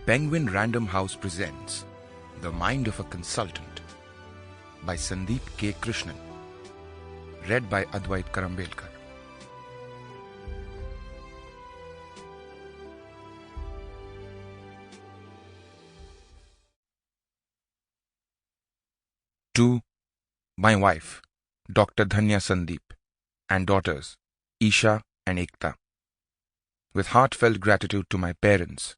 Penguin Random House presents The Mind of a Consultant by Sandeep K. Krishnan. Read by Adwait Karambelkar. To my wife, Dr. Dhanya Sandeep, and daughters, Isha and Ekta. With heartfelt gratitude to my parents,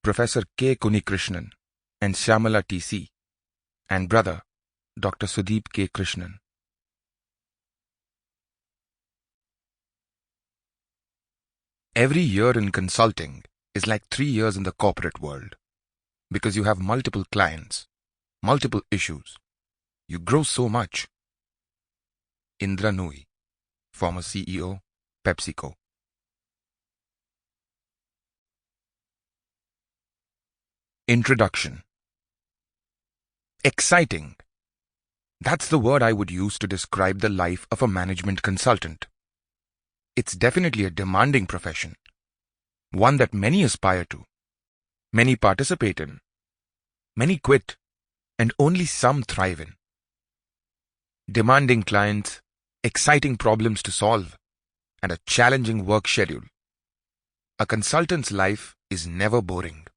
Professor K. Krishnan and Shyamala T.C., and brother, Dr. Sudeep K. Krishnan. Every year in consulting is like 3 years in the corporate world, because you have multiple clients, multiple issues. You grow so much. Indra Nooyi, former CEO, PepsiCo. Introduction. Exciting. That's the word I would use to describe the life of a management consultant. It's definitely a demanding profession, one that many aspire to, many participate in, many quit, and only some thrive in. Demanding clients, exciting problems to solve, and a challenging work schedule. A consultant's life is never boring.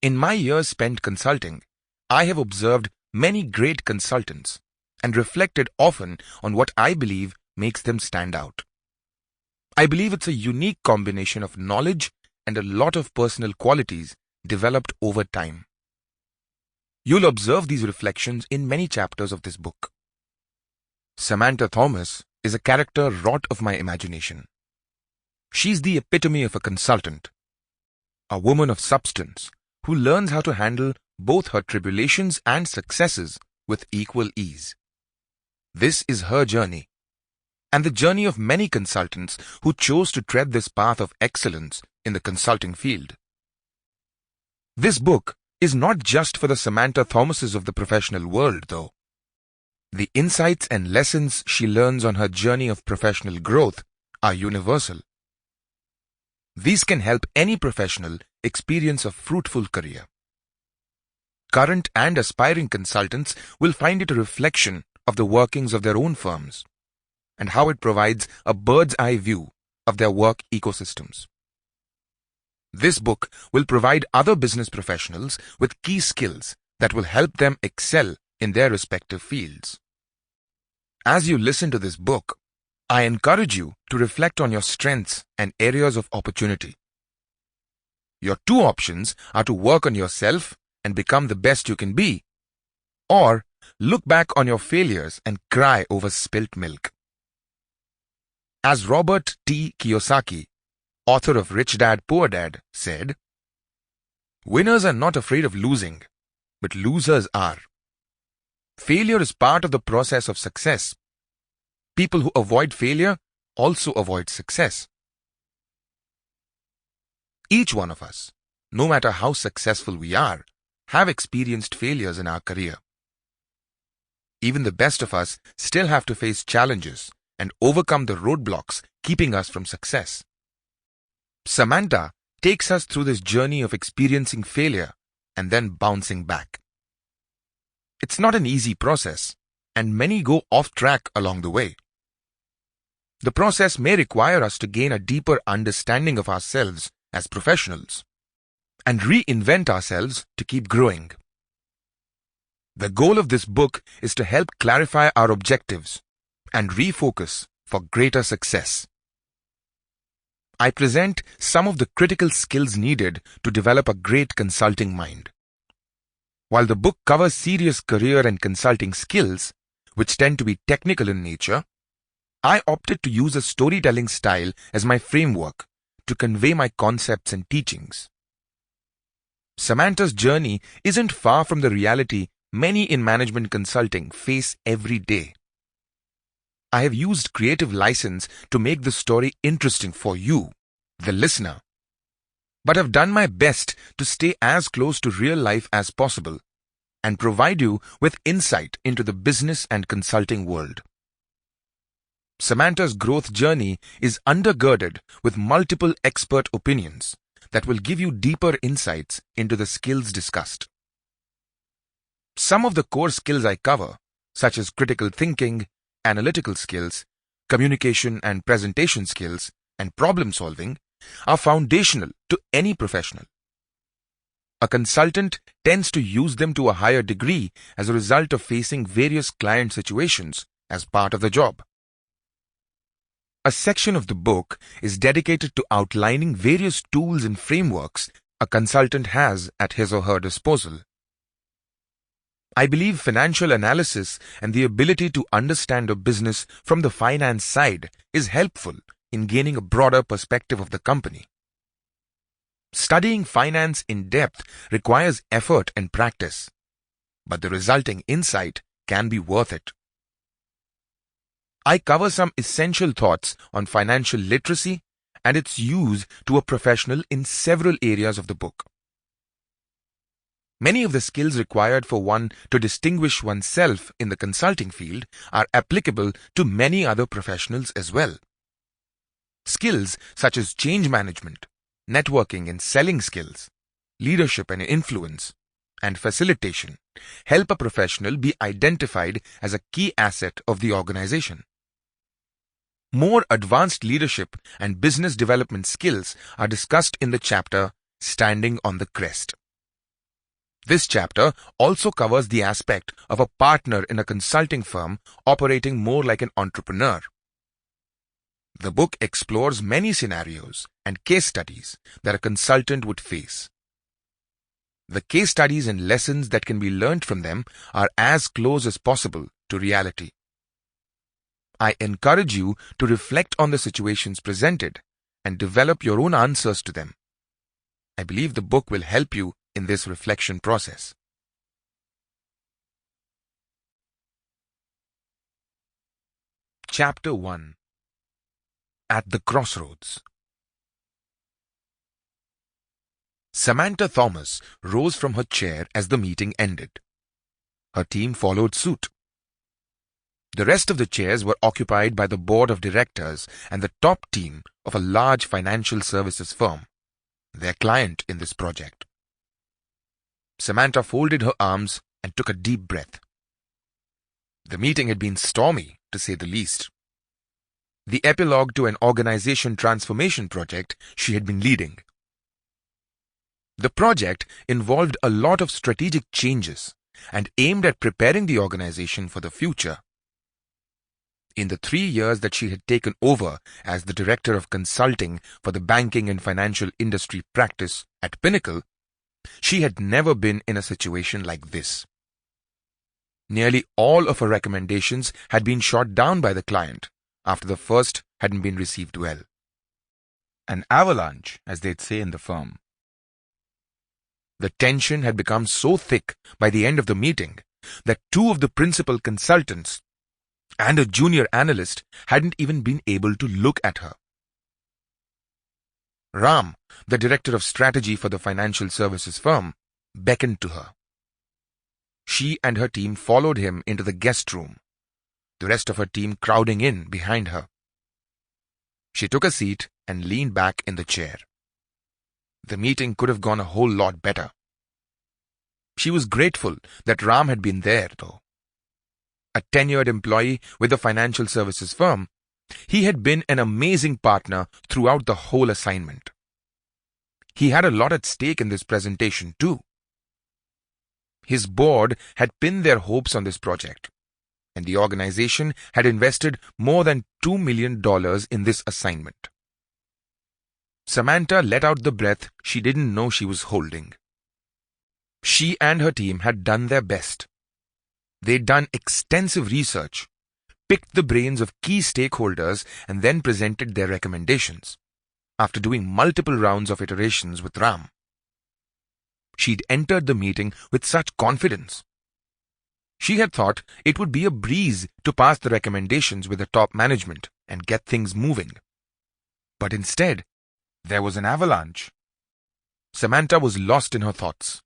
In my years spent consulting, I have observed many great consultants and reflected often on what I believe makes them stand out. I believe it's a unique combination of knowledge and a lot of personal qualities developed over time. You'll observe these reflections in many chapters of this book. Samanta Thomas is a character wrought of my imagination. She's the epitome of a consultant, a woman of substance who learns how to handle both her tribulations and successes with equal ease. This is her journey, and the journey of many consultants who chose to tread this path of excellence in the consulting field. This book is not just for the Samanta Thomases of the professional world, though. The insights and lessons she learns on her journey of professional growth are universal. These can help any professional experience a fruitful career. Current and aspiring consultants will find it a reflection of the workings of their own firms and how it provides a bird's eye view of their work ecosystems. This book will provide other business professionals with key skills that will help them excel in their respective fields. As you listen to this book, I encourage you to reflect on your strengths and areas of opportunity. Your two options are to work on yourself and become the best you can be, or look back on your failures and cry over spilt milk. As Robert T. Kiyosaki, author of Rich Dad, Poor Dad, said, "Winners are not afraid of losing, but losers are. Failure is part of the process of success. People who avoid failure also avoid success." Each one of us, no matter how successful we are, have experienced failures in our career. Even the best of us still have to face challenges and overcome the roadblocks keeping us from success. Samanta takes us through this journey of experiencing failure and then bouncing back. It's not an easy process, and many go off track along the way. The process may require us to gain a deeper understanding of ourselves as professionals and reinvent ourselves to keep growing. The goal of this book is to help clarify our objectives and refocus for greater success. I present some of the critical skills needed to develop a great consulting mind. While the book covers serious career and consulting skills, which tend to be technical in nature, I opted to use a storytelling style as my framework to convey my concepts and teachings. Samanta's journey isn't far from the reality many in management consulting face every day. I have used creative license to make the story interesting for you, the listener, but have done my best to stay as close to real life as possible and provide you with insight into the business and consulting world. Samanta's growth journey is undergirded with multiple expert opinions, that will give you deeper insights into the skills discussed. Some of the core skills I cover, such as critical thinking, analytical skills, communication and presentation skills, and problem solving, are foundational to any professional. A consultant tends to use them to a higher degree as a result of facing various client situations as part of the job. A section of the book is dedicated to outlining various tools and frameworks a consultant has at his or her disposal. I believe financial analysis and the ability to understand a business from the finance side is helpful in gaining a broader perspective of the company. Studying finance in depth requires effort and practice, but the resulting insight can be worth it. I cover some essential thoughts on financial literacy and its use to a professional in several areas of the book. Many of the skills required for one to distinguish oneself in the consulting field are applicable to many other professionals as well. Skills such as change management, networking and selling skills, leadership and influence, and facilitation help a professional be identified as a key asset of the organization. More advanced leadership and business development skills are discussed in the chapter Standing on the Crest. This chapter also covers the aspect of a partner in a consulting firm operating more like an entrepreneur. The book explores many scenarios and case studies that a consultant would face. The case studies and lessons that can be learned from them are as close as possible to reality. I encourage you to reflect on the situations presented and develop your own answers to them. I believe the book will help you in this reflection process. Chapter 1. At the Crossroads. Samanta Thomas rose from her chair as the meeting ended. Her team followed suit. The rest of the chairs were occupied by the board of directors and the top team of a large financial services firm, their client in this project. Samanta folded her arms and took a deep breath. The meeting had been stormy, to say the least. The epilogue to an organization transformation project she had been leading. The project involved a lot of strategic changes and aimed at preparing the organization for the future. In the 3 years that she had taken over as the director of consulting for the banking and financial industry practice at Pinnacle, she had never been in a situation like this. Nearly all of her recommendations had been shot down by the client after the first hadn't been received well. An avalanche, as they'd say in the firm. The tension had become so thick by the end of the meeting that 2 of the principal consultants and a junior analyst hadn't even been able to look at her. Ram, the director of strategy for the financial services firm, beckoned to her. She and her team followed him into the guest room, the rest of her team crowding in behind her. She took a seat and leaned back in the chair. The meeting could have gone a whole lot better. She was grateful that Ram had been there, though. A tenured employee with the financial services firm, he had been an amazing partner throughout the whole assignment. He had a lot at stake in this presentation too. His board had pinned their hopes on this project, and the organization had invested more than $2 million in this assignment. Samanta let out the breath she didn't know she was holding. She and her team had done their best. They'd done extensive research, picked the brains of key stakeholders, and then presented their recommendations, after doing multiple rounds of iterations with Ram. She'd entered the meeting with such confidence. She had thought it would be a breeze to pass the recommendations with the top management and get things moving. But instead, there was an avalanche. Samanta was lost in her thoughts.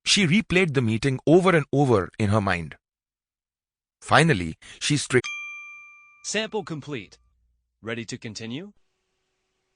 She replayed the meeting over and over in her mind. Finally, she Sample complete. Ready to continue?